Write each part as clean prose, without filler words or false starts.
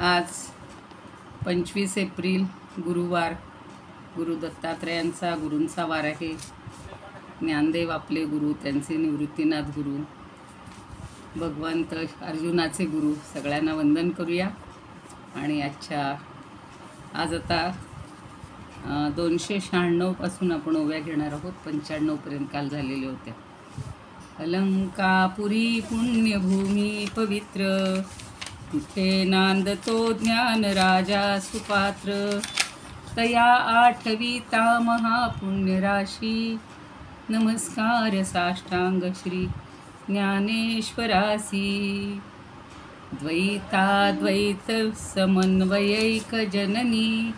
आज 25 एप्रिल गुरुवार, गुरु दत्तात्रेयांचा गुरूंचा वार आहे. ज्ञानदेव आपले गुरु, त्यांचे निवृत्तीनाथ गुरु, भगवंत अर्जुनाचे गुरु, सगळ्यांना वंदन करूया. आणि आज आता 296 पासून आपण ओव्या घेणार आहोत. 95 पर्यंत काल झालेले होते. अलंकापुरी पुण्यभूमी पवित्र, तिथे नांदतो ज्ञान राजा सुपात्र. तया आठविता महापुण्यराशी, नमस्कार साष्टांग श्री ज्ञानेश्वरासी. द्वैताद्वैत समन्वयैक जननी,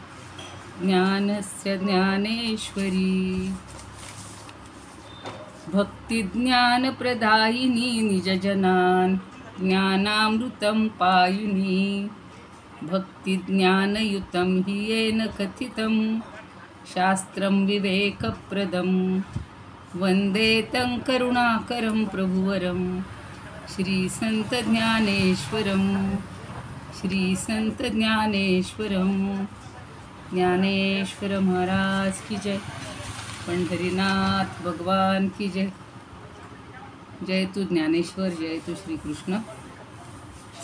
ज्ञानस्य ज्ञानेश्वरी. भक्तिज्ञानप्रदायिनी निजजनान्, ज्ञानामृतं पायुनी. भक्तिज्ञानयुतं हि येन कथितं, शास्त्रं विवेकप्रदं. वन्दे तं करुणाकरं प्रभुवरं, श्रीसंत ज्ञानेश्वरं. श्रीसंत ज्ञानेश्वरं. ज्ञानेश्वर महाराज की जय. पंढरीनाथ भगवान की जय. जय तू ज्ञानेश्वर, जय तू श्रीकृष्ण.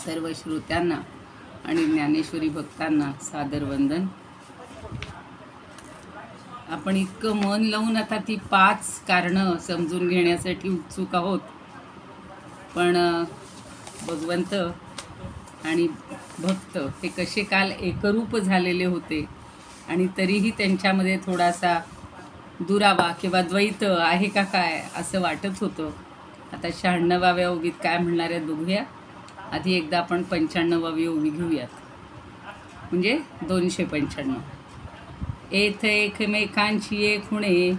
सर्व श्रोत्यांना आणि ज्ञानेश्वरी भक्तांना सादर वंदन. आपण इतकं मन लावून आता ती 5 कारणं समजून घेण्यासाठी उत्सुक आहोत, पण भगवंत आणि भक्त हे कसे काल एकरूप झालेले होते आणि तरीही त्यांच्यामध्ये थोडासा दुरावा किंवा द्वैत आहे का काय असं वाटत होतं. आता 96व्या ओवीत काय म्हणणार आहेत बघूया. आधी एकदा आपण 95वी ओवी घेऊयात, म्हणजे 295. एथ एकमेकांची एक खुणे,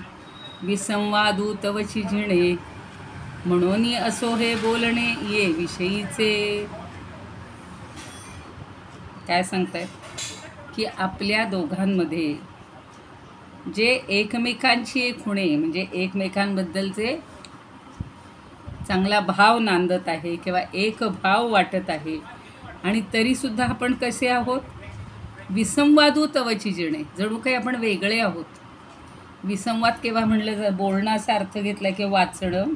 विसंवादू तवची झिणे. म्हणून असो हे बोलणे ये विषयीचे. काय सांगतायत की आपल्या दोघांमध्ये जे एकमेकांची एक खुणे, म्हणजे एकमेकांबद्दलचे चांगला भाव नांदत आहे किंवा एक भाव वाटत आहे, आणि तरीसुद्धा आपण कसे आहोत, विसंवादू तवची जिणे. जणू काही आपण वेगळे आहोत. विसंवाद केव्हा म्हणलं, बोलण्याचा अर्थ घेतला किंवा वाचणं,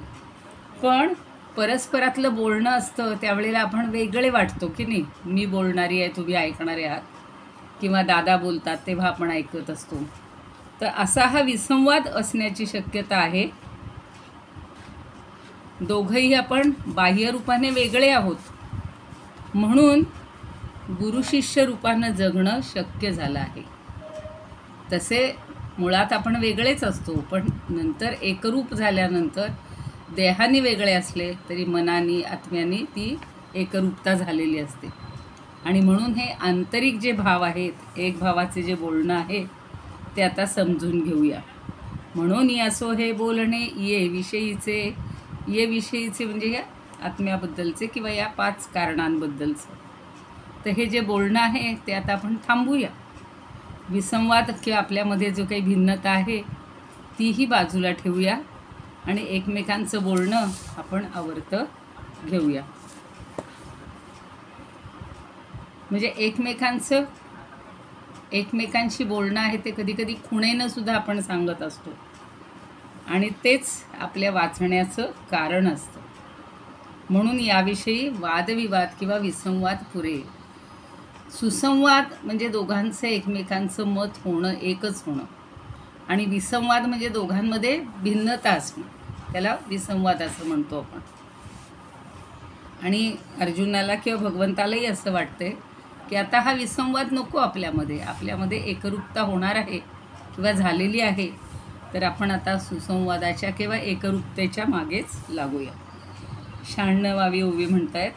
पण परस्परातलं बोलणं असतं त्यावेळेला आपण वेगळे वाटतो की नाही. मी बोलणारी आहे, तुम्ही ऐकणारे आहात, किंवा दादा बोलतात तेव्हा आपण ऐकत असतो. तर असा हा विसंवाद असण्याची शक्यता आहे. दोघंही आपण बाह्य रूपाने वेगळे आहोत, म्हणून गुरुशिष्य रूपानं जगणं शक्य झालं आहे. तसे मुळात आपण वेगळेच असतो, पण नंतर एकरूप झाल्यानंतर देहाने वेगळे असले तरी मनाने आत्म्याने ती एकरूपता झालेली असते. आणि म्हणून हे आंतरिक जे भाव आहेत, एक भावाचे जे बोलणं आहे ते आता समजून घेऊया. म्हणून असो हे बोलणे ये विषयीचे. ये विषयीचे म्हणजे या आत्म्याबद्दलचे किंवा या 5 कारणांबद्दलचं. तर हे जे बोलणं आहे ते आता आपण थांबूया. विसंवाद किंवा आपल्यामध्ये जो काही भिन्नता आहे तीही बाजूला ठेवूया आणि एकमेकांचं बोलणं आपण आवर्त घेऊया. म्हणजे एकमेकांशी बोलणं आहे ते कधीकधी खुणेनं सुद्धा आपण सांगत असतो, आणि तेच आपल्या वाचण्याचं कारण असतं. म्हणून याविषयी वादविवाद किंवा विसंवाद पुरे. सुसंवाद म्हणजे दोघांचं एकमेकांचं मत होणं, एकच होणं, आणि विसंवाद म्हणजे दोघांमध्ये भिन्नता असणं, त्याला विसंवाद असं म्हणतो आपण. आणि अर्जुनाला किंवा भगवंतालाही असं वाटते की आता हा विसंवाद नको आपल्यामध्ये. आपल्यामध्ये एकरूपता होणार आहे किंवा झालेली आहे, तर आपण आता सुसंवादाच्या किंवा एकरूपतेच्या मागेच लागूया. 96वी ओवी म्हणतायत.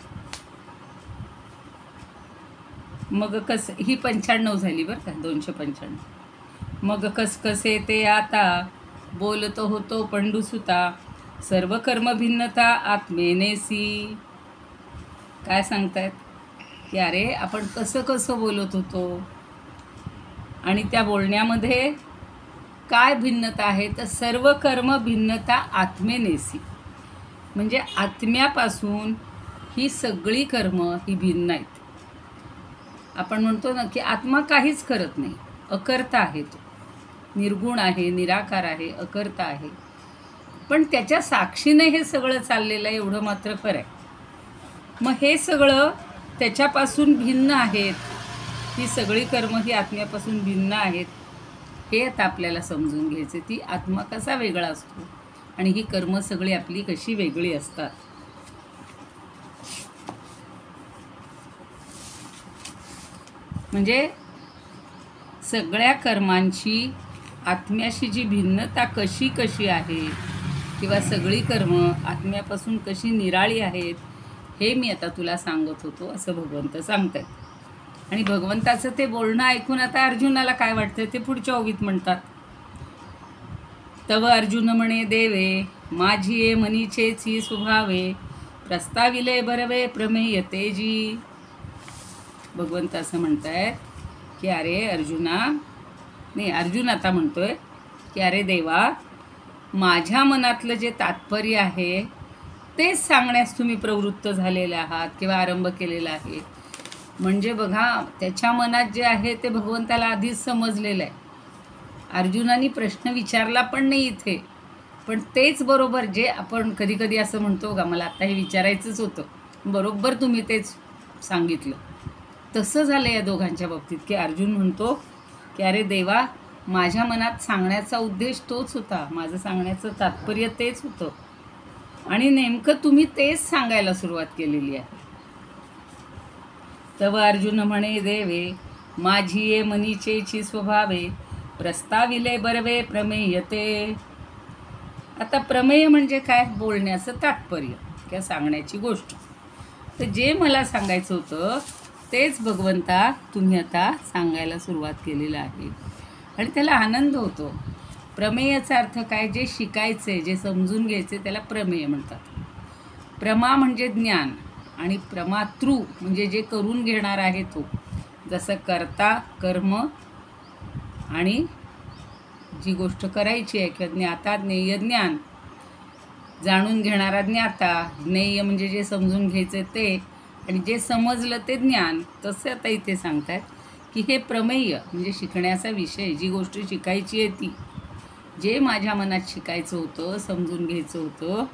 मग ही 95 झाली बरं का, 295. मग कसे ते आता, बोलतो होतो पंडुसुता. सर्व कर्म भिन्नता आत्मेनेसी. काय सांगतायत की अरे आपण कसं बोलत होतो, आणि त्या बोलण्यामध्ये काय भिन्नता आहे, तर सर्व कर्म भिन्नता आत्मेनेसी. म्हणजे आत्म्यापासून ही सगळी कर्म ही भिन्न आहेत. आपण म्हणतो ना की आत्मा काहीच करत नाही, अकर्ता आहे, तो निर्गुण आहे, निराकार आहे, अकर्ता आहे. पण त्याच्या साक्षीने हे सगळं चाललेलं आहे एवढं मात्र खरं आहे. मग हे सगळं त्याच्यापासून भिन्न आहेत, ही सगळी कर्म ही आत्म्यापासून भिन्न आहेत, हे आता आपल्याला समजून घ्यायचे. ती आत्मा कसा वेगळा असतो आणि ही कर्म सगळी आपली कशी वेगळी असतात. म्हणजे सगळ्या कर्मांची आत्म्याशी जी भिन्नता कशी कशी आहे किंवा सगळी कर्म आत्म्यापासून कशी निराळी आहेत, हे मी आता तुला सांगत होतो असं भगवंत सांगतात. आणि भगवंताचं ते बोलणं ऐकून आता अर्जुनाला काय वाटतं ते पुढच्या ओवीत म्हणतात. तव अर्जुन म्हणे देवे, माझी ये मनीचेची स्वभावे, प्रस्ताविले बरवे प्रमेय तेजी. भगवंत असं म्हणतायत की अरे अर्जुना, नाही अर्जुन आता म्हणतोय की अरे देवा, माझ्या मनातलं जे तात्पर्य आहे तेच सांगण्यास तुम्ही प्रवृत्त झालेले आहात किंवा आरंभ केलेला आहे. म्हणजे बघा, त्याच्या मनात जे आहे ते भगवंताला आधीच समजलेलं आहे. अर्जुनाने प्रश्न विचारला पण नाही इथे, पण तेच बरोबर जे आपण कधी कधी असं म्हणतो का मला आता हे विचारायचंच होतं, बरोबर तुम्ही तेच सांगितलं. तसं झालं या दोघांच्या बाबतीत की अर्जुन म्हणतो की अरे देवा, माझ्या मनात सांगण्याचा उद्देश तोच होता, माझं सांगण्याचं तात्पर्य तेच होतं आणि नेमकं तुम्ही तेच सांगायला सुरुवात केलेली आहे. तव अर्जुन म्हणे देवे, माझी ये मनीचेची स्वभावे, प्रस्ताविले बरवे प्रमेयते. आता प्रमेय म्हणजे काय? बोलण्याचं तात्पर्य किंवा सांगण्याची गोष्ट. तर जे मला सांगायचं होतं तेच भगवंता तुम्ही आता सांगायला सुरुवात केलेलं आहे आणि त्याला आनंद होतो. प्रमेयाचा अर्थ काय? जे शिकायचे, जे समजून घ्यायचे त्याला प्रमेय म्हणतात. प्रमा म्हणजे ज्ञान आणि प्रमातृ म्हणजे जे करून घेणार आहे तो. जसं कर्ता कर्म आणि जी गोष्ट करायची आहे किंवा ज्ञाता ज्ञेय ज्ञान, जाणून घेणारा ज्ञाता, ज्ञेय म्हणजे जे समजून घ्यायचं ते आणि जे समजलं ते ज्ञान. तसं आता इथे सांगतात की हे प्रमेय म्हणजे शिकण्याचा विषय, जी गोष्ट शिकायची आहे ती, जे माझ्या मनात शिकायचं होतं, समजून घ्यायचं होतं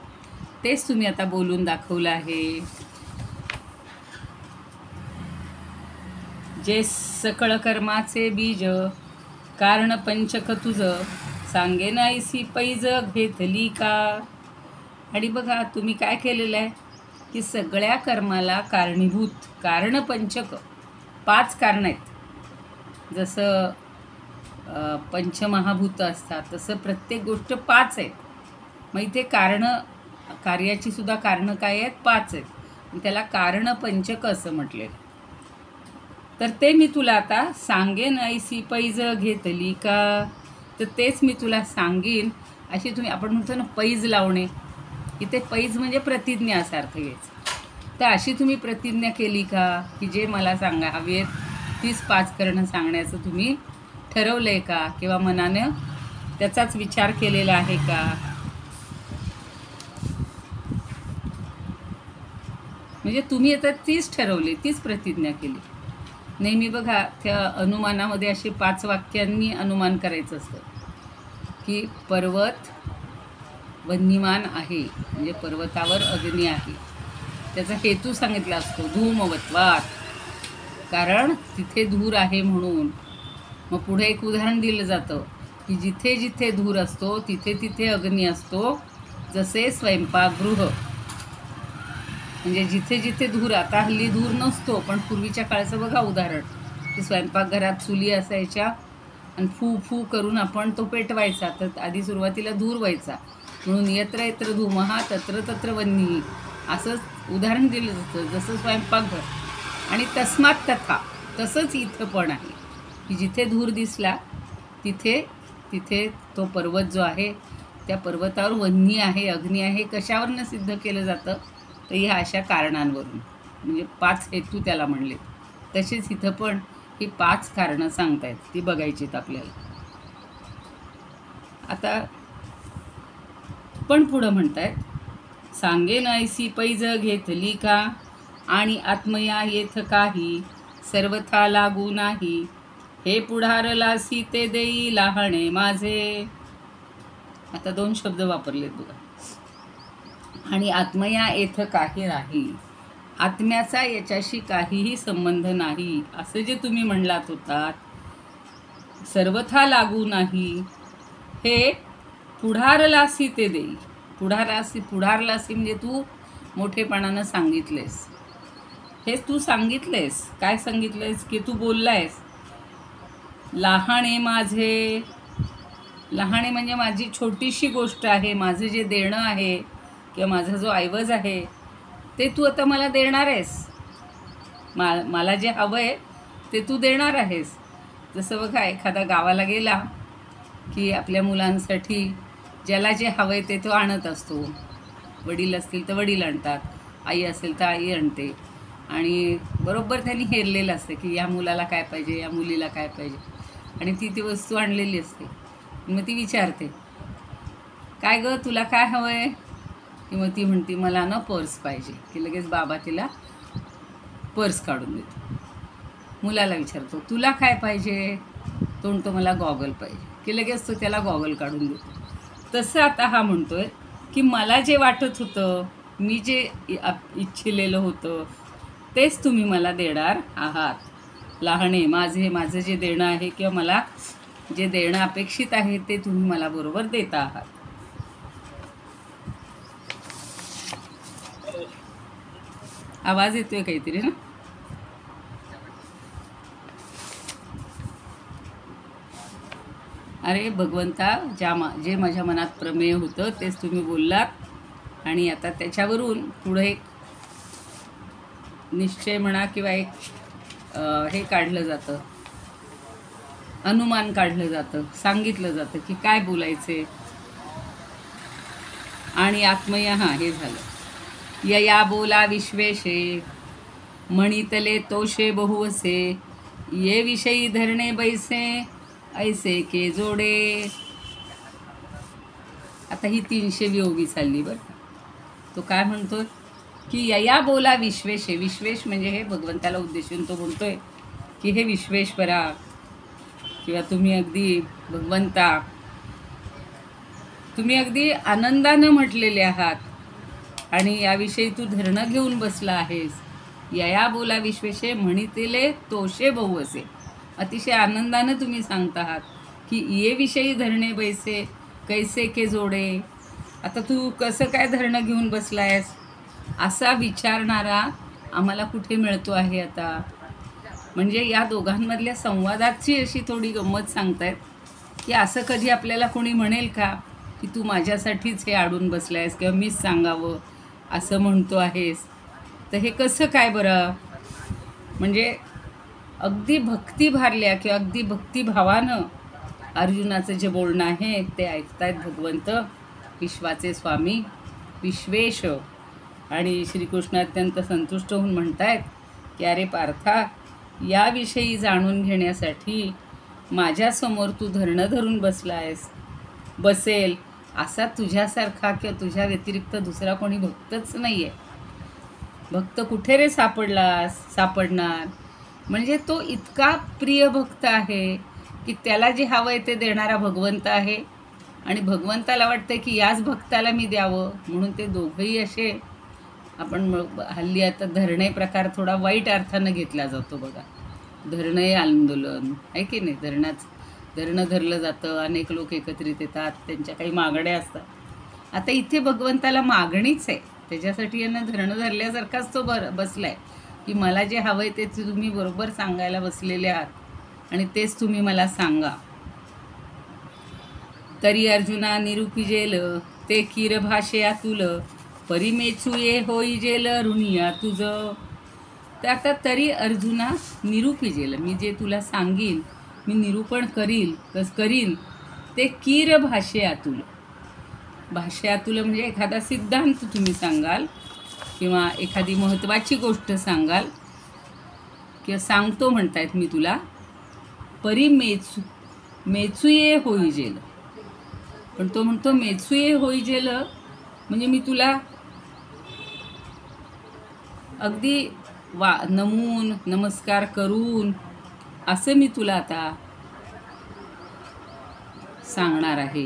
तेच तुम्ही आता बोलून दाखवलं आहे. जे सकळ कर्माचे बीज, कारण पंचक तुझं, सांगे नाहीसी पैज घेतली का. आणि बघा तुम्ही काय केलेलं आहे की सगळ्या कर्माला कारणीभूत, कारण पंचक 5 कारणं आहेत. जसं पंचमहाभूत असतात तसं प्रत्येक गोष्ट 5 आहेत. मग इथे कारणं, कार्याची सुद्धा कारणं काय आहेत? 5 आहेत. त्याला कारण पंचक असं म्हटले. तर ते मी तुला आता सांगेन ऐसी पैज घेतली का. तर तेच मी तुला सांगेन अशी तुम्ही, आपण म्हणतो ना पैज लावणे, इथे पैज म्हणजे प्रतिज्ञा असा अर्थ घ्यायचा. तर अशी तुम्ही प्रतिज्ञा केली का की जे मला सांगा हवेत तीच 5 करणं सांगण्याचं तुम्ही ठरवलं आहे का किंवा मनानं त्याचाच विचार केलेला आहे का. म्हणजे तुम्ही आता तीच ठरवली, तीच प्रतिज्ञा केली. नेहमी बघा त्या अनुमानामध्ये असे 5 वाक्यांनी अनुमान करायचं असतं की पर्वत वन्यमान आहे, म्हणजे पर्वतावर अग्नी आहे. त्याचा हेतू सांगितला असतो धूमवत्वात, कारण तिथे धूर आहे म्हणून. मग पुढे एक उदाहरण दिलं जातं की जिथे जिथे धूर असतो तिथे तिथे अग्नी असतो. जसे स्वयंपाकगृह, म्हणजे जिथे जिथे धूर, आता हल्ली धूर नसतो पण पूर्वीच्या काळचं बघा उदाहरण की स्वयंपाकघरात चुली असायच्या आणि फू फू करून आपण तो पेटवायचा. तर आधी सुरुवातीला धूर व्हायचा म्हणून यत्र यत्र धूमः तत्र तत्र वह्निः असं उदाहरण दिलं जातं. जसं स्वयंपाकघर आणि तस्मात् तथा, तसंच इथं पण आहे की जिथे धूर दिसला तिथे तिथे तो पर्वत जो आहे त्या पर्वतावर वह्नी आहे, अग्नी आहे. कशावरनं सिद्ध केलं जातं? तर ह्या अशा कारणांवरून, म्हणजे 5 हेतू त्याला म्हणले. तसेच इथं पण ही 5 कारणं सांगतायत, ती बघायचीत आपल्याला. आता पण पुढं म्हणतायत सांगे नाहीसी पैज घेतली का आणि आत्मया येथ काही, सर्वथा लागू नाही, हे पुढारलासी ते देई लहाणे माझे. आता 2 शब्द वापरलेत बघा. आणि आत्मया येथ काही नाही, आत्म्याचा याच्याशी काहीही संबंध नाही असं जे तुम्ही म्हणलात होतात, सर्वथा लागू नाही, हे पुढारलासी ते देई. पुढारलासी म्हणजे तू मोठेपणानं सांगितलेस. हे तू सांगितलेस. काय सांगितलेस? की तू बोललायस लहाणे माझे. लहाणे म्हणजे माझी छोटीशी गोष्ट आहे, माझं जे देणं आहे किंवा माझा जो ऐवज आहे ते तू आता मला देणार आहेस. मला जे हवं आहे ते तू देणार आहेस. जसं बघा, एखादा गावाला गेला की आपल्या मुलांसाठी ज्याला जे हवं आहे ते तो आणत असतो. वडील असतील तर वडील आणतात, आई असेल तर आई आणते. आणि बरोबर त्यांनी हेरलेलं असतं की या मुलाला काय पाहिजे, या मुलीला काय पाहिजे. आणि ती वस्तू आणलेली असते. मग ती विचारते, काय गं तुला काय हवं आहे? किंवा ती म्हणते मला ना पर्स पाहिजे, की लगेच बाबा तिला पर्स काढून देतो. मुलाला विचारतो तुला काय पाहिजे? तो म्हणतो मला गॉगल पाहिजे, की लगेच तो त्याला गॉगल काढून देतो. तसं आता हा म्हणतोय की मला जे वाटत होतं, मी जे इच्छिलेलं होतं तेच तुम्ही मला देणार आहात. लहाणे माझं जे देणं आहे किंवा मला जे देणं अपेक्षित आहे ते तुम्ही मला बरोबर देता आहात. आवाज येतोय काहीतरी ना? अरे भगवंता, जे माझ्या मनात प्रमेय होतं तेच तुम्ही बोललात. आणि आता त्याच्यावरून पुढे एक निश्चय म्हणा किंवा एक हे काढलं जातं, अनुमान काढलं जातं, सांगितलं जातं की काय बोलायचे. आणि आत्मय हे झालं. यया बोला विश्वेशे, म्हणितले तोषे बहुवसे, ये विषयी धरणे बैसे, ऐसे के जोडे. आता ही 300 वियोगी चालली बरं. तो काय म्हणतोय की यया बोला विश्वेशे. विश्वेश म्हणजे हे भगवंताला उद्देशून तो बोलतोय की हे विश्वेश्वरा किंवा तुम्ही अगदी भगवंता, तुम्ही अगदी आनंदानं म्हटलेले आहात आणि याविषयी तू धरणं घेऊन बसला आहेस. यया बोला विश्वेशे, म्हणितेले तोषे बहुवसे. अतिशय आनंदानं तुम्ही सांगत आहात की ये विषयी धरणे बैसे, कैसे के जोडे. आता तू कसं काय धरणं घेऊन बसला आहेस असा विचारणारा आम्हाला कुठे मिळतो आहे आता. म्हणजे या दोघांमधल्या संवादाची अशी थोडी गंमत सांगतायत की असं कधी आपल्याला कोणी म्हणेल का की तू माझ्यासाठीच हे अडून बसला आहेस किंवा मीच सांगावं असं म्हणतो आहेस. तर हे कसं काय बरं? म्हणजे अगदी भक्तिभारल्या किंवा अगदी भक्तिभावानं अर्जुनाचं जे बोलणं आहे ते ऐकतायत भगवंत, विश्वाचे स्वामी विश्वेश. आणि श्रीकृष्ण अत्यंत संतुष्ट होऊन म्हणतायत की अरे पार्था, याविषयी जाणून घेण्यासाठी माझ्यासमोर तू धरणं धरून बसला आहेस. बसेल असा तुझ्यासारखा किंवा तुझ्या व्यतिरिक्त दुसरा कोणी भक्तच नाही आहे. भक्त कुठे रे सापडणार? म्हणजे तो इतका प्रिय भक्त आहे की त्याला जे हवं आहे ते देणारा भगवंत आहे. आणि भगवंताला वाटतं की याच भक्ताला मी द्यावं, म्हणून ते दोघंही असे. आपण हल्ली आता धरणे प्रकार थोडा वाईट अर्थानं घेतला जातो बघा. धरणे आंदोलन आहे की नाही, धरणं धरलं जातं, अनेक लोक एकत्रित येतात, त्यांच्या काही मागण्या असतात. आता इथे भगवंताला मागणीच आहे, त्याच्यासाठी यांना धरणं धरल्यासारखाच तो बसला आहे की मला जे हवं आहे ते तुम्ही बरोबर सांगायला बसलेले आहात आणि तेच तुम्ही मला सांगा. तरी अर्जुना निरूपिजेल ते कीर भाषे आतुल, परिमेचुये होईजेल ऋणिया तुझं. तर आता तरी अर्जुना निरूपिजेल, मी जे तुला सांगीन, मी निरूपण करीन ते कीर भाषे आतुल. भाषे आतुल म्हणजे एखादा सिद्धांत तुम्ही सांगाल किंवा एखादी महत्त्वाची गोष्ट सांगाल किंवा सांगतो म्हणतायत मी तुला. मेचुये होईजेल, पण तो म्हणतो मेचुये होईजेल म्हणजे मी तुला अगदी नमून नमस्कार करून असं मी तुला आता सांगणार आहे.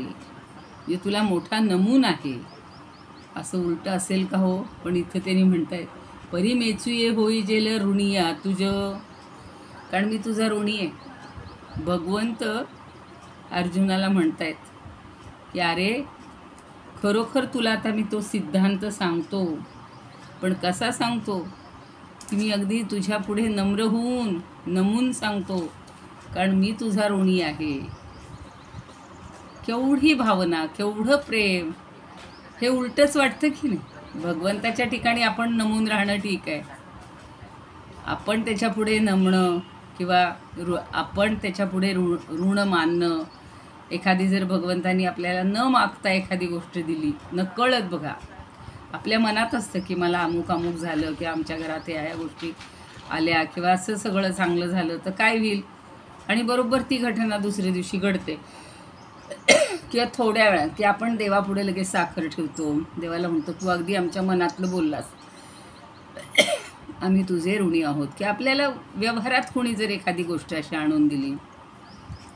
जे तुला मोठा नमून आहे असं उलटं असेल का हो? पण इथं त्यांनी म्हणतायत परी मेचुये होई जेल ऋणिया तुझ, कारण मी तुझा ऋणी आहे. भगवंत अर्जुनाला म्हणतायत की अरे खरोखर तुला आता मी तो सिद्धांत सांगतो, पण कसा सांगतो की मी अगदी तुझ्या पुढे नम्र होऊन नमून सांगतो, कारण मी तुझा ऋणी आहे. केवढी भावना, केवढं प्रेम. हे उलटंच वाटतं की नाही? भगवंताच्या ठिकाणी आपण नमून राहणं ठीक आहे, आपण त्याच्यापुढे नमणं किंवा आपण त्याच्यापुढे ऋण मानणं. एखादी जर भगवंतानी आपल्याला न मागता एखादी गोष्ट दिली, नकळत बघा आपल्या मनात असतं की मला अमुक अमुक झालं किंवा आमच्या घरात या गोष्टी आल्या किंवा असं सगळं चांगलं झालं तर काय होईल, आणि बरोबर ती घटना दुसऱ्या दिवशी घडते. किंवा थोड्या वेळात की आपण देवापुढे लगेच साखर ठेवतो, देवाला म्हणतो तू अगदी आमच्या मनातलं बोललास, आम्ही तुझे ऋणी आहोत. की आपल्याला व्यवहारात कोणी जर एखादी गोष्ट अशी आणून दिली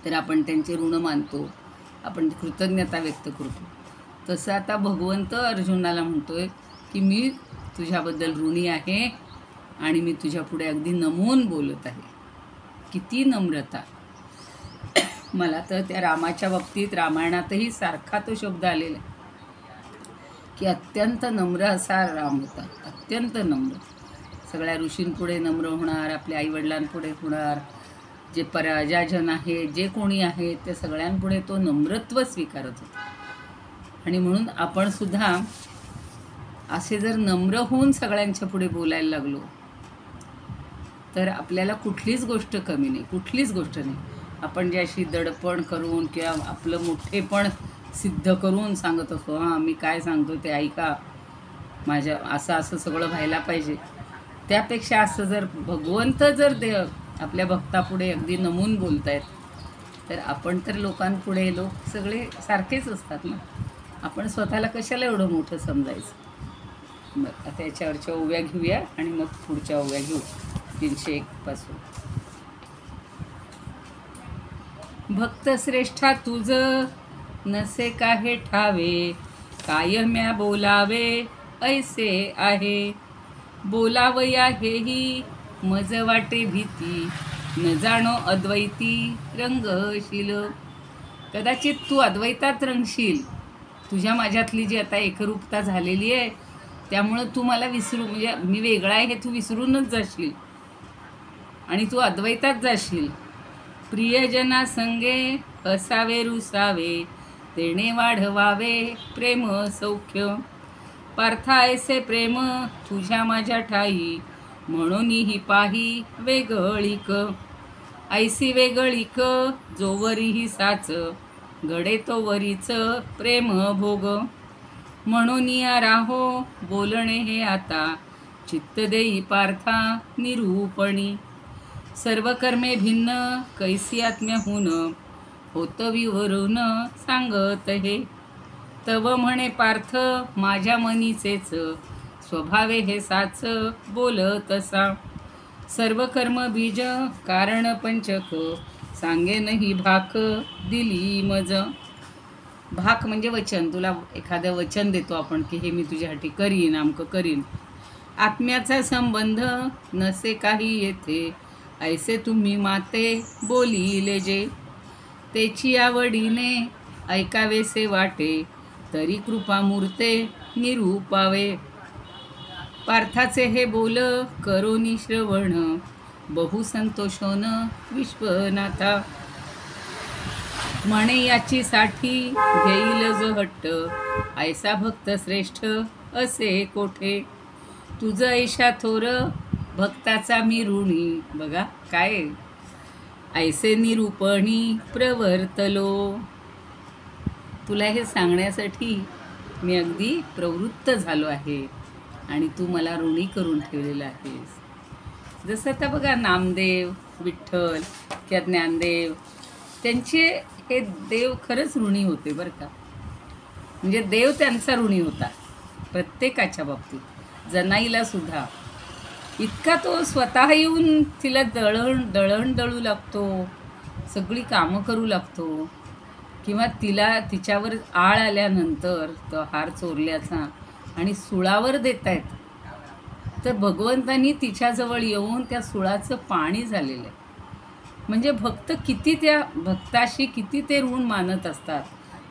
तर आपण त्यांचे ऋण मानतो, आपण कृतज्ञता व्यक्त करतो. तसं आता भगवंत अर्जुनाला म्हणतोय की मी तुझ्याबद्दल ऋणी आहे आणि मी तुझ्यापुढे अगदी नमून बोलत आहे. किती नम्रता. मला तर त्या रामाच्या बाबतीत रामायणातही सारखा तो शब्द आलेला आहे की अत्यंत नम्र असा राम होता, अत्यंत नम्र. सगळ्या ऋषींपुढे नम्र होणार, आपल्या आईवडिलांपुढे होणार, जे प्रजाजन आहे, जे कोणी आहे त्या सगळ्यांपुढे तो नम्रत्व स्वीकारत होता. आणि म्हणून आपण सुद्धा असे जर नम्र होऊन सगळ्यांच्या पुढे बोलायला लागलो तर आपल्याला कुठलीच गोष्ट कमी नाही, कुठलीच गोष्ट नाही. आपण जे अशी दडपण करून किंवा आपलं मोठेपण सिद्ध करून सांगत असतो, हां मी काय सांगतो ते ऐका, माझ्या असं असं सगळं व्हायला पाहिजे, त्यापेक्षा असं जर भगवंत जर आपल्या भक्तापुढे अगदी नमून बोलतायत तर आपण तर लोकांपुढे, लोक सगळे सारखेच असतात ना, आपण स्वतःला कशाला एवढं मोठं समजायचं. बरं, आता याच्यावरच्या ओव्या घेऊया आणि मग पुढच्या ओव्या घेऊ 301 पासून. भक्त श्रेष्ठा तुझ नसे काहे ठावे, कायम्या बोलावे ऐसे आहे. बोलावया हेही मज वाटे भीती, न जाणो अद्वैती रंगशील. कदाचित तू अद्वैतात रंगशील, तुझ्या माझ्यातली जी आता एकरूपता झालेली आहे त्यामुळं तू मला विसरू, म्हणजे मी वेगळा आहे हे तू विसरूनच जाशील आणि तू अद्वैतात जाशील. प्रियजना संगे असावे रुसावे, तेणे वाढवावे प्रेम सौख्य. पार्था ऐसे प्रेम तुझ्या माझ्या ठाई, म्हणून ही पाही वेगळीक. ऐसी वेगळीक जोवरीही साच, घडे तो वरीच प्रेम भोग. म्हणून या राहो बोलणे हे आता, चित्त देई पार्था निरूपणी. सर्व कर्मे भिन्न कैसी आत्म्याहून, होत विवरून सांगत हे. तव म्हणे पार्थ माझ्या मनीचेच, स्वभावे हे साच बोलतसा. सर्व कर्म बीज कारण पंचक, सांगे नाही भाक दिली मज. भाक म्हणजे वचन, तुला एखादं वचन देतो आपण की हे मी तुझ्यासाठी करीन, आमकं करीन. आत्म्याचा संबंध नसे काही येथे, ऐसे तुम्ही माते बोलिले जे. तेची आवडीने ऐकावेसे वाटे, तरी कृपामूर्ते निरूपावे. पार्थाचे हे बोल करोनी श्रवण, बहु संतोषोन विश्वनाथा. म्हणे याची साठी घेईल जो हट्ट, ऐसा भक्त श्रेष्ठ असे कोठे. तुझ ऐशा थोर भक्ताचा मी ऋणी. बघा काय, ऐसे निरूपणी प्रवर्तलो. तुला हे सांगण्यासाठी मी अगदी प्रवृत्त झालो आहे आणि तू मला ऋणी करून ठेवलेलं आहेस. जसं आता बघा नामदेव, विठ्ठल किंवा ज्ञानदेव, त्यांचे हे देव खरंच ऋणी होते बरं का. म्हणजे देव त्यांचा ऋणी होता प्रत्येकाच्या बाबतीत. जनाईला सुद्धा इतका तो स्वतः येऊन तिला दळण दळू लागतो, सगळी कामं करू लागतो, किंवा तिच्यावर आळ आल्यानंतर तो हार चोरल्याचा आणि सुळावर देत आहेत, तर भगवंतांनी तिच्याजवळ येऊन त्या सुळाचं पाणी झालेलं आहे. म्हणजे भक्त किती त्या भक्ताशी किती ते ऋण मानत असतात,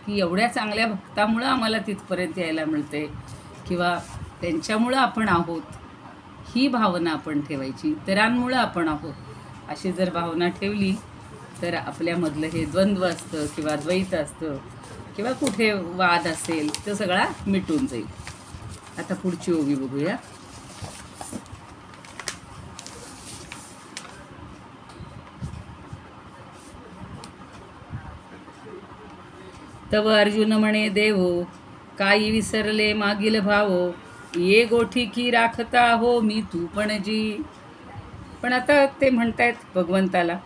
की एवढ्या चांगल्या भक्तामुळं आम्हाला तिथपर्यंत यायला मिळते, किंवा त्यांच्यामुळं आपण आहोत, ही भावना आपण ठेवायची. इतरांमुळं आपण आहोत अशी जर भावना ठेवली तर आपल्यामधलं हे द्वंद्व असतं किंवा द्वैत असतं किंवा कुठे वाद असेल तो सगळा मिटून जाईल. आता पुढची ओवी बघूया. तव अर्जुन म्हणे देवो, काही विसरले मागील भावो, ये गोठी की राखता हो मी तू पणजी. पण आता ते म्हणतायत भगवंताला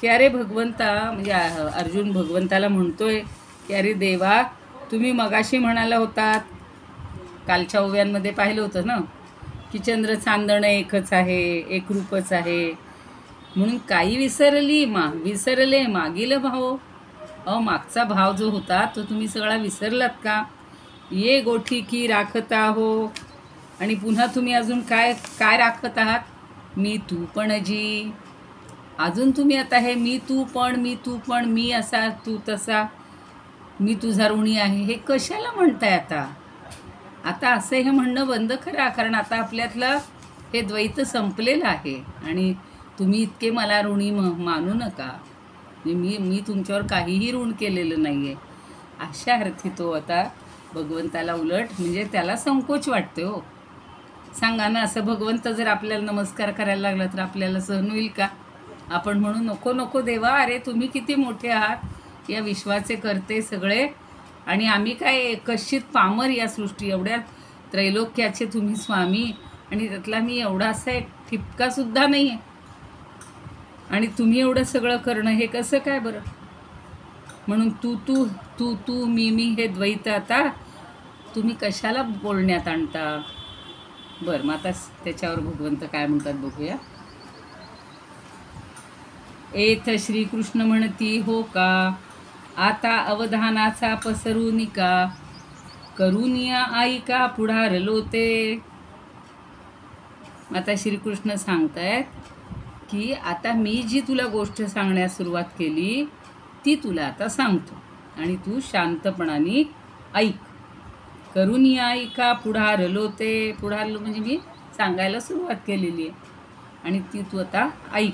की अरे भगवंता, म्हणजे अर्जुन भगवंताला म्हणतोय की अरे देवा, तुम्ही मगाशी म्हणाला होतात, कालच्या ओव्यांमध्ये पाहिलं होतं ना, की चंद्र चांदणं एकच आहे, एकरूपच आहे, म्हणून काही विसरले मागील भाव. मागचा भाव जो होता तो तुम्ही सगळा विसरलात का? ये गोठी की राखता हो, आणि पुन्हा तुम्ही अजून काय काय राखत आहात? मी तू पणजी. अजून तुम्ही आता हे मी तू पण, मी असा तू तसा, मी तुझा ऋणी आहे, हे कशाला म्हणताय? आता असं हे म्हणणं बंद करा, कारण आता आपल्यातलं हे द्वैत संपलेलं आहे आणि तुम्ही इतके मला ऋणी मानू नका. मी तुमच्यावर काहीही ऋण केलेलं नाही आहे, अशा अर्थी तो आता भगवंताला उलट म्हणजे त्याला संकोच वाटतो. हो, सांगा ना, असं भगवंत जर आपल्याला नमस्कार करायला लागला तर आपल्याला सहन होईल का? आपण म्हणू नको नको देवा, अरे तुम्ही किती मोठे आहात, या विश्वाचे करते सगळे, आणि आम्ही काय कश्चित पामर या सृष्टी, एवढ्या त्रैलोक्याचे तुम्ही स्वामी, आणि त्यातला मी एवढा असा एक ठिपकासुद्धा नाही आहे, आणि तुम्ही एवढं सगळं करणं हे कसं काय बरं? म्हणून तू तू तू तू मी मी हे द्वैत आता तुम्ही कशाला बोलण्यात आणता? बरं, मग आता त्याच्यावर भगवंत काय म्हणतात बघूया. एथ श्रीकृष्ण म्हणती हो का, आता अवधानाचा पसरूनिका, करुनिया आईका पुढारलो ते. आता श्रीकृष्ण सांगतायत की आता मी जी तुला गोष्ट सांगण्यास सुरुवात केली ती तुला आता सांगतो, आणि तू शांतपणाने ऐक. करुनिया ऐका पुढारलो ते. पुढारलो म्हणजे मी सांगायला सुरुवात केलेली आहे, आणि ती तू आता ऐक.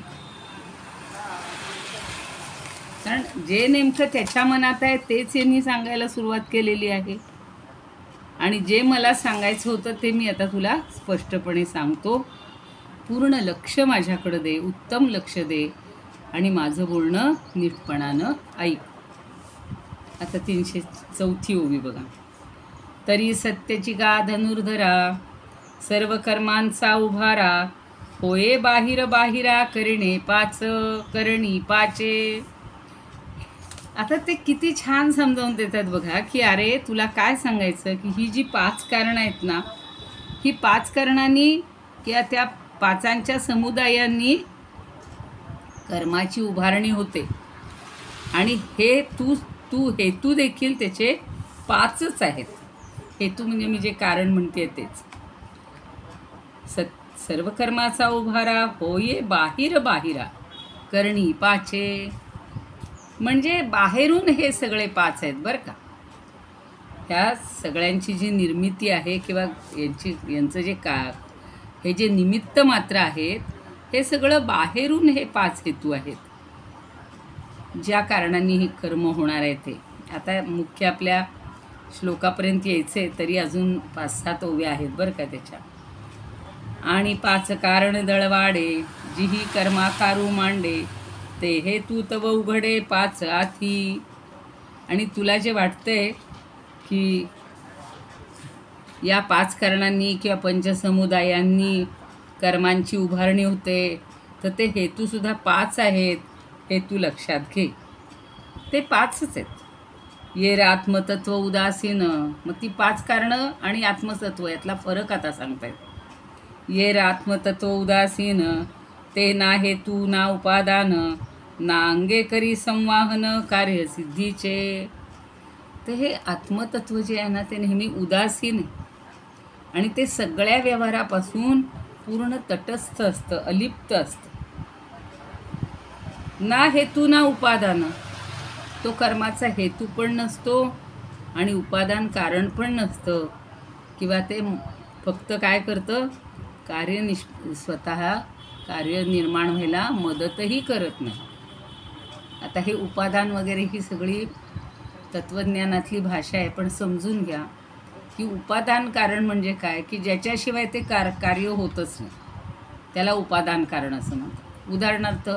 कारण जे नेमकं त्याच्या मनात आहे तेच यांनी सांगायला सुरुवात केलेली आहे, आणि जे मला सांगायचं होतं ते मी आता तुला स्पष्टपणे सांगतो. पूर्ण लक्ष माझ्याकडे दे, उत्तम लक्ष दे, आणि माझं बोलणं नीटपणानं ऐक. आता 304 ओवी बघा. तरी सत्याची गा धनुर्धरा, सर्व कर्मांचा उभारा, होये बाहिर बाहिरा, करणे पाच करणी पाचे. आता ते किती छान समजावून देतात बघा, की अरे तुला काय सांगायचं, की ही जी 5 कारणं आहेत ना, ही 5 कारणांनी किंवा त्या 5 समुदायांनी कर्माची उभारणी होते, आणि हे तू हेतू देखील त्याचे 5च आहेत. हेतू म्हणजे मी जे कारण म्हणते तेच. सर्व कर्माचा उभारा, होये बाहिर बाहिरा, करणी पाचे. म्हणजे बाहेरून हे सगळे 5 आहेत बरं का. ह्या सगळ्यांची जी निर्मिती आहे किंवा यांचं जे हे जे निमित्त मात्र आहेत, हे सगळं बाहेरून हे 5 हेतू आहेत, ज्या कारणांनी हे कर्म होणार आहे ते. आता मुख्य आपल्या श्लोकापर्यंत यायचे तरी अजून 5-7 ओव्या आहेत बरं का त्याच्या. आणि 5 कारण दळवाडे, जिही कर्माकारू मांडे, ते हेतू तव उघडे 5 आथी. आणि तुला जे वाटतंय की या 5 कारणांनी किंवा पंचसमुदायांनी कर्मांची उभारणी होते, तर ते हेतूसुद्धा 5 आहेत, हे तू लक्षात घे. ते 5च आहेत. ये रे आत्मतत्व उदासीन. मग ती 5 कारणं आणि आत्मतत्व यातला फरक आता सांगतायत. ये आत्मतत्व उदासीन ते ना हेतू ना उपादान ना अंगे करी संवाहन कार्य सिद्धीचे. तर हे आत्मतत्व जे आहे ना ते नेहमी उदासीन आहे आणि ते सगळ्या व्यवहारापासून पूर्ण तटस्थ असतं, अलिप्त असतं. ना हेतू ना उपादान, तो कर्माचा हेतू पण नसतो आणि उपादान कारण पण नसतं, किंवा ते फक्त काय करतं, स्वतः कार्य निर्माण व्हायला मदतही करत नाही. आता हे उपादान वगैरे ही सगळी तत्त्वज्ञानातली भाषा आहे, पण समजून घ्या की उपादान कारण म्हणजे काय, की ज्याच्याशिवाय ते कार्य होतच नाही, त्याला उपादान कारण असं म्हणतात. उदाहरणार्थ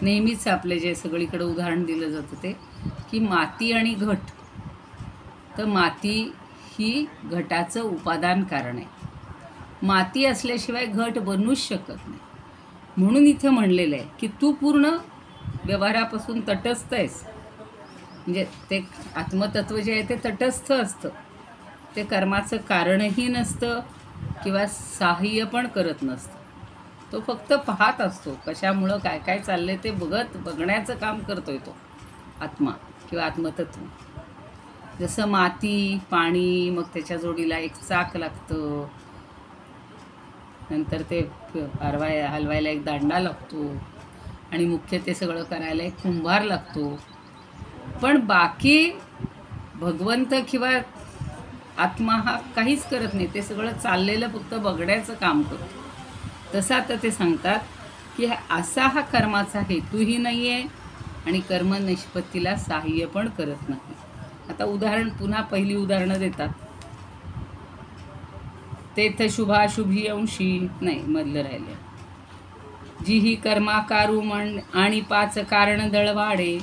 नेहमीच आपले जे सगळीकडे उदाहरण दिलं जातं ते की माती आणि घट. तर माती ही घटाचं उपादान कारण आहे. माती असल्याशिवाय घट बनूच शकत नाही. म्हणून इथं म्हणलेलं आहे की तू पूर्ण व्यवहारापासून तटस्थ आहेस. म्हणजे ते आत्मतत्व जे आहे ते तटस्थ असतं. ते कर्माचं कारणही नसतं किंवा सहाय्य पण करत नसतं. तो फक्त पाहत असतो, कशामुळं काय काय चाललंय ते बघण्याचं काम करतोय तो आत्मा किंवा आत्मतत्व. जसं माती, पाणी, मग त्याच्या जोडीला एक चाक लागतं, नंतर ते हलवायला एक दांडा लागतो आणि मुख्य ते सगळं करायला एक कुंभार लागतो. पण बाकी भगवंत किंवा आत्मा हा काहीच करत नाही. ते सगळं चाललेलं फक्त बघण्याचं काम करतो. तसं आता ते सांगतात की असा हा कर्माचा हेतूही नाही आहे आणि कर्म निष्पत्तीला सहाय्य पण करत नाही. आता उदाहरण पुन्हा पहिली उदाहरणं देतात. तेथ शुभाशुभी अंशी नाही, मधलं राहिले. जी ही कर्माकारू आणि पाच कारण दळवाडे,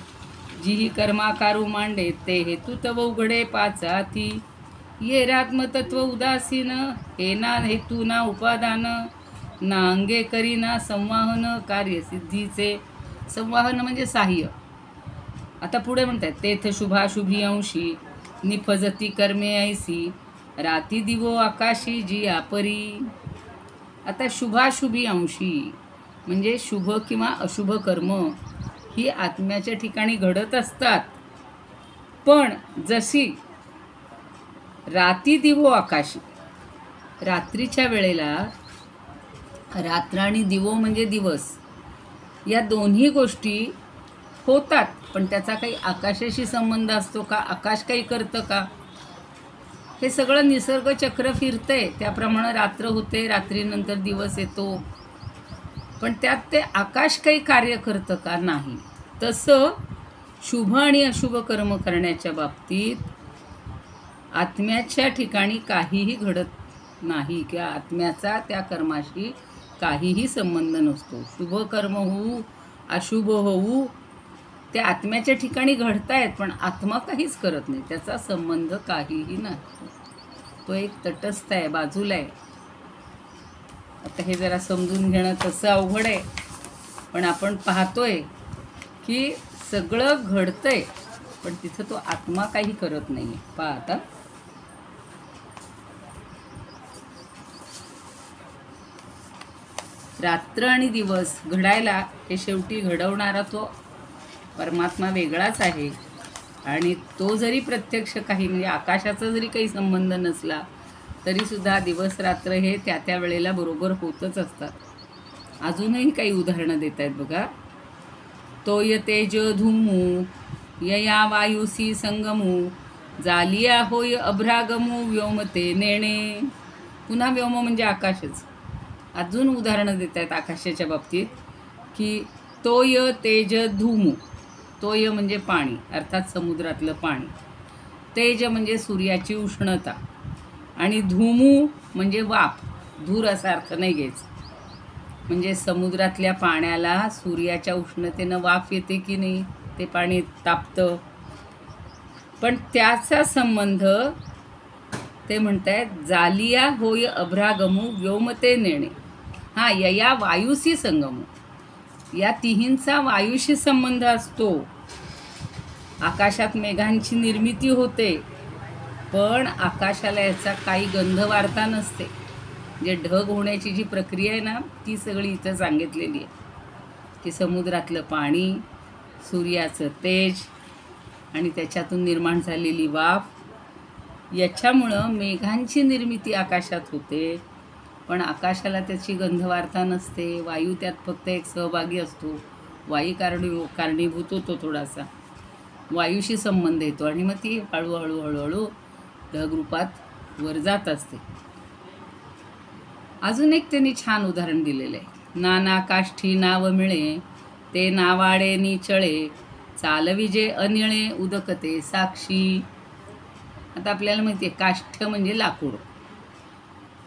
जी ही कर्माकारू मांडे ते हेतू तव उघडे पाचाती. ये आत्मतत्व उदासीन हे ना हेतू ना उपादान ना अंगे करी ना संवाहन कार्य सिद्धीचे. संवाहन म्हणजे सहाय्य. आता पुढे म्हणतात तेथ शुभाशुभी अंशी निफजती कर्मे ऐसी राती दिवो आकाशी जी आपरी. आता शुभाशुभी अंशी म्हणजे शुभ किंवा अशुभ कर्म ही आत्म्याच्या ठिकाणी घडत असतात. पण जशी राती दिवो आकाशी, रात्रीच्या वेळेला, रात्र आणि दिवो म्हणजे दिवस, या दोन्ही गोष्टी होतात. पण त्याचा काही आकाशाशी संबंध असतो का? आकाश काही करतं का? हे सगळं निसर्ग चक्र फिरतंय, त्याप्रमाणे रात्र होते, रात्रीनंतर दिवस येतो. पण त्यात ते आकाश काही कार्य करतं का? नाही. तसं शुभ आणि अशुभ कर्म करण्याच्या बाबतीत आत्म्याच्या ठिकाणी काहीही घडत नाही किंवा आत्म्याचा त्या कर्माशी काहीही संबंध नसतो. शुभ कर्म होऊ अशुभ होऊ ते आत्म्याच्या ठिकाणी घडतायत, पण आत्मा काहीच करत नाही, त्याचा संबंध काहीही नाही. तो एक तटस्थ आहे, बाजूला आहे. आता हे जरा समजून घेणं तसं अवघड आहे, पण आपण पाहतोय की सगळं घडतंय, पण तिथं तो आत्मा काही करत नाही. पहा आता रात्र आणि दिवस घडायला हे शेवटी घडवणारा तो परमात्मा वेगळाच आहे. आणि तो जरी प्रत्यक्ष काही म्हणजे आकाशाचा जरी काही संबंध नसला तरीसुद्धा दिवस रात्र हे त्या त्या वेळेला बरोबर होतच असतात. अजूनही काही उदाहरणं देत आहेत बघा. तोय तेज धूमू यया वायुसी संगमू जालिया होय अभ्रागमू व्योमते नेणे. पुन्हा व्योम म्हणजे आकाशच. अजून उदाहरणं देत आहेत आकाशाच्या बाबतीत की तोय तेज धूमू. तोय म्हणजे पाणी, अर्थात समुद्रातलं पाणी. तेज म्हणजे सूर्याची उष्णता आणि धूमू म्हणजे वाफ. धूर असा अर्थ नाही घ्यायचा. म्हणजे समुद्रातल्या पाण्याला सूर्याच्या उष्णतेनं वाफ येते की नाही, ते पाणी तापतं. पण त्याचा संबंध ते म्हणतायत जालिया होय अभ्रागमू व्योमते नेणे. हा यया वायुसी संगमू, या तिहींचा वायूशी संबंध असतो. आकाशात मेघांची निर्मिती होते, पण आकाशाला याचा काही गंध वार्ता नसते. जे ढग होण्याची जी प्रक्रिया आहे ना, ती सगळी इथं सांगितलेली आहे की समुद्रातलं पाणी, सूर्याचं तेज आणि त्याच्यातून निर्माण झालेली वाफ याच्यामुळं मेघांची निर्मिती आकाशात होते. पण आकाशाला त्याची गंधवार्ता नसते. वायू त्यात फक्त एक सहभागी असतो. वायू कारणीभूत होतो थोडासा. वायूशी संबंध येतो आणि मग ती हळूहळू हळूहळू ढगरूपात वर जात असते. अजून एक त्यांनी छान उदाहरण दिलेलं आहे. नाना काष्ठी नाव मिळे ते नावाडे निचळे चालविजे अनिळे उदकते साक्षी. आता आपल्याला माहिती आहे काष्ठ म्हणजे लाकूड.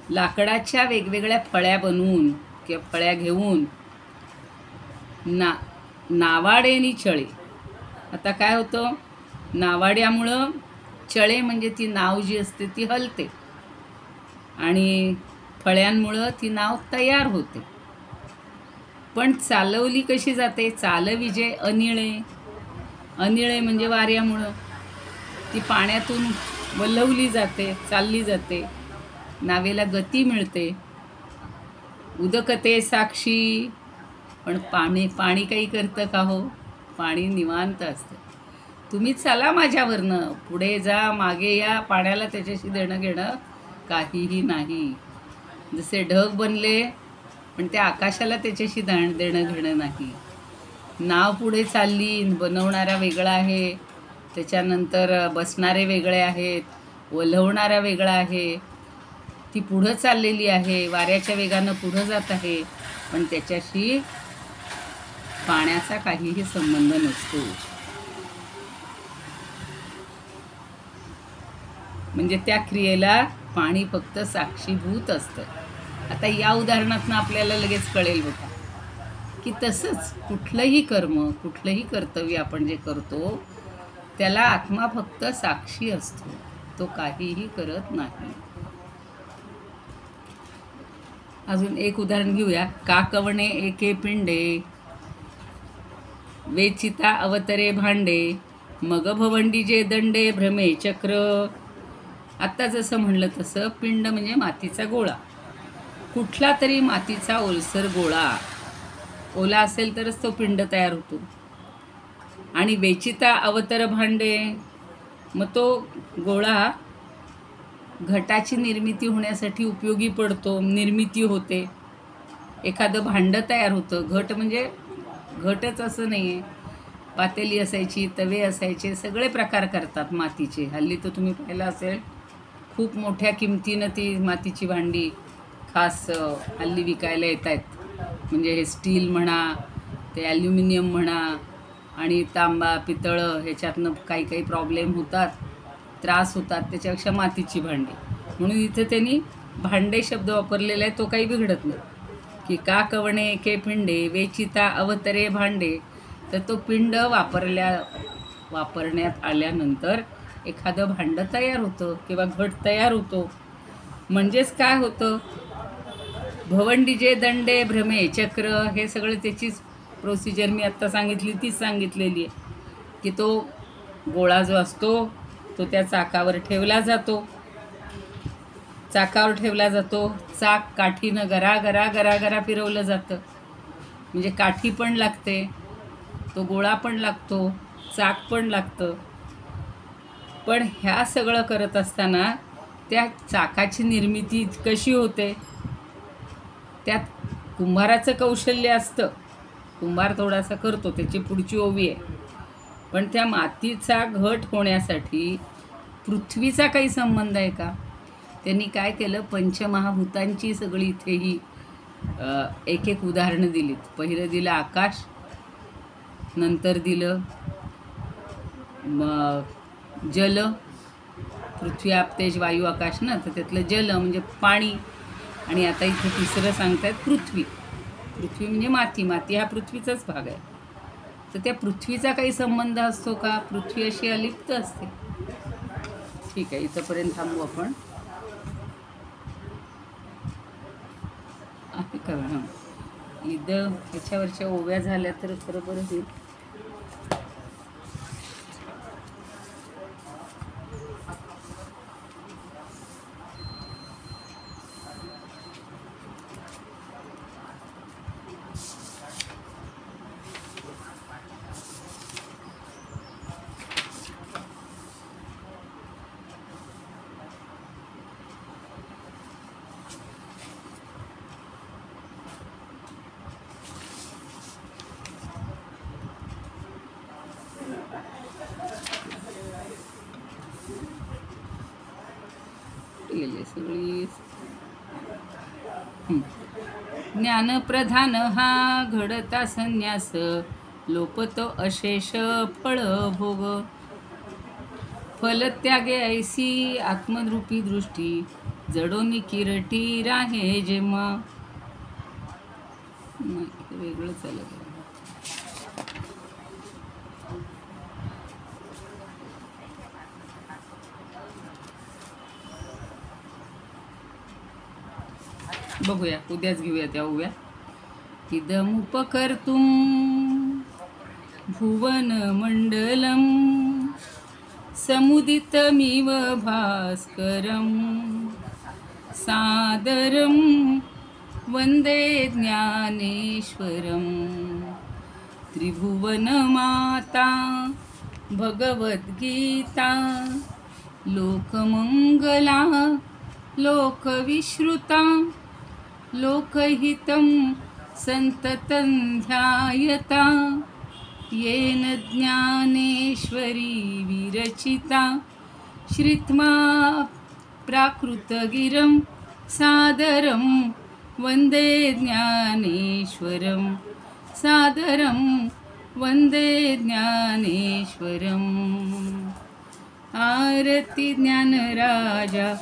लाकडाच्या वेगवेगळ्या फळ्या बनवून किंवा फळ्या घेऊन नावाडेनी चळे. आता काय होतं, नावाड्यामुळं चळे म्हणजे ती नाव जी असते ती हलते आणि फळ्यांमुळं ती नाव तयार होते. पण चालवली कशी जाते? चालविजे अनिळे. अनिळे म्हणजे वाऱ्यामुळं ती पाण्यातून वल्हवली जाते, चालली जाते, नावेला गती मिळते. उदकते साक्षी. पण पाणी काही करतं का हो? पाणी निवांत असतं. तुम्ही चला माझ्यावरनं, पुढे जा मागे या, पाण्याला त्याच्याशी देणं घेणं काहीही नाही. जसे ढग बनले पण त्या आकाशाला त्याच्याशी देणं घेणं नाही. नाव पुढे चालली, बनवणारा वेगळा आहे, त्याच्यानंतर बसणारे वेगळे आहेत, वल्हवणारा वेगळा आहे. ती पुढं चाललेली आहे, वाऱ्याच्या वेगानं पुढं जात आहे, पण त्याच्याशी पाण्याचा काहीही संबंध नसतो. म्हणजे त्या क्रियेला पाणी फक्त साक्षीभूत असतं. आता या उदाहरणातून आपल्याला लगेच कळेल बघा की तसंच कुठलंही कर्म, कुठलंही कर्तव्य आपण जे करतो त्याला आत्मा फक्त साक्षी असतो, तो काहीही करत नाही. अजून एक उदाहरण घेऊया. काकवणे एके पिंडे वेचिता अवतरे भांडे मग भवंडी जे दंडे भ्रमे चक्र. आत्ता जसं म्हणलं तसं पिंड म्हणजे मातीचा गोळा. कुठला तरी मातीचा ओलसर गोळा, ओला असेल तरच तो पिंड तयार होतो. आणि वेचिता अवतर भांडे, मग तो गोळा घटाची निर्मिती होण्यासाठी उपयोगी पडतो, निर्मिती होते, एखादं भांडं तयार होतं. घट म्हणजे घटच असं नाही आहे, पातेली असायची, तवे असायचे, सगळे प्रकार करतात मातीचे. हल्ली तर तुम्ही पाहिलं असेल खूप मोठ्या किमतीनं ती मातीची भांडी खास हल्ली विकायला येत आहेत. म्हणजे हे स्टील म्हणा, ते ॲल्युमिनियम म्हणा, आणि तांबा पितळं ह्याच्यातनं काही काही प्रॉब्लेम होतात, त्रास होतात, त्याच्यापेक्षा मातीची भांडी. म्हणून इथं त्यांनी भांडे शब्द वापरलेला आहे, तो काही बिघडत नाही. की का कवणे के पिंडे वेचिता अवतरे भांडे, तर तो पिंड वापरण्यात आल्यानंतर एखादं भांडं तयार होतं किंवा घट तयार होतो. म्हणजेच काय होतं, भवंडीजे दंडे भ्रमे चक्र, हे सगळं त्याचीच प्रोसिजर मी आत्ता सांगितली तीच सांगितलेली आहे. की तो गोळा जो असतो तो त्या चाकावर ठेवला जातो, चाक काठीनं गरा गरा गरा गरा फिरवलं जातं. म्हणजे काठी पण लागते, तो गोळा पण लागतो, चाक पण लागतं. पण ह्या सगळं करत असताना त्या चाकाची निर्मिती कशी होते, त्यात कुंभाराचं कौशल्य असतं. कुंभार थोडासा करतो, त्याची पुढची ओवी आहे. पण त्या मातीचा घट होण्यासाठी पृथ्वीचा काही संबंध आहे का? त्यांनी काय केलं, पंचमहाभूतांची सगळी इथेही एक एक उदाहरणं दिलीत. पहिलं दिलं आकाश, नंतर दिलं जल, पृथ्वी आप तेज वायू आकाश ना, तर त्यातलं जल म्हणजे पाणी. आणि आता इथे तिसरं सांगतायत पृथ्वी. पृथ्वी म्हणजे माती हा पृथ्वीचाच भाग आहे. तर त्या पृथ्वीचा काही संबंध असतो का? पृथ्वी अशी अलिप्त असते. ठीक आहे, इथंपर्यंत थांबू आपण. आहे का? हां, इथं ह्याच्यावरच्या ओव्या झाल्या तर बरोबर होईल. गेली सगळी. ज्ञानप्रधान हा घडता संन्यास, लोपतो अशेष फळ भोग. फलत्यागे ऐसी आत्मरूपी दृष्टी, जडोनी किरटी राहे जेव्हा. वेगळं चालत. बघूया, उद्याच घेऊया त्या उभ्या. इदमुपकर्तुं भुवनमण्डलं, समुदितमिव भास्करं, सादरं वन्दे ज्ञानेश्वरं. त्रिभुवनमाता भगवद्गीता, लोकमङ्गला लोकविश्रुता, लोकहितं सन्ततं ध्यायता, येन ज्ञानेश्वरी विरचिता. श्रुत्वा प्राकृतगिरं सादरं वन्दे ज्ञानेश्वरं, सादरं वन्दे ज्ञानेश्वरम्. आरती ज्ञानराजा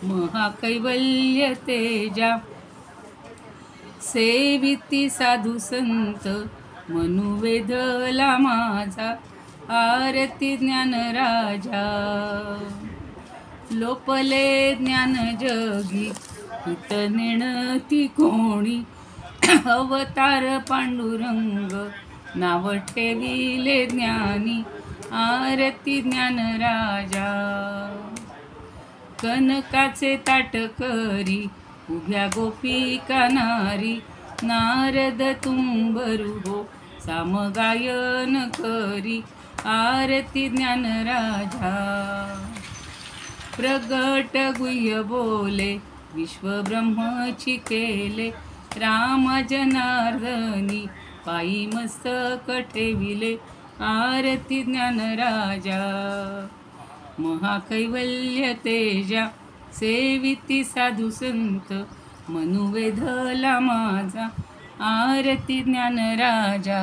महाकैवल्य तेजा, सेविती साधू संत मनुवेधला माझा. आरती ज्ञानराजा लोपले ज्ञान जगी, हित नेणती कोणी. अवतार पांडुरंग नाव ठेविले ज्ञानी. आरती ज्ञानराजा कनकाचे ताट करी, उभ्या गोपिका नारी. नारद तुंबरू हो सामगायन करी. आरती ज्ञानराजा प्रगट गुह्य बोले, विश्वब्रह्मची केले. राम जनार्दनी पायी मस्तक ठेविले. आरती ज्ञानराजा महाकैवल्य तेजा, सेविती साधू संत मनुवेधला माझा. आरती ज्ञानराजा.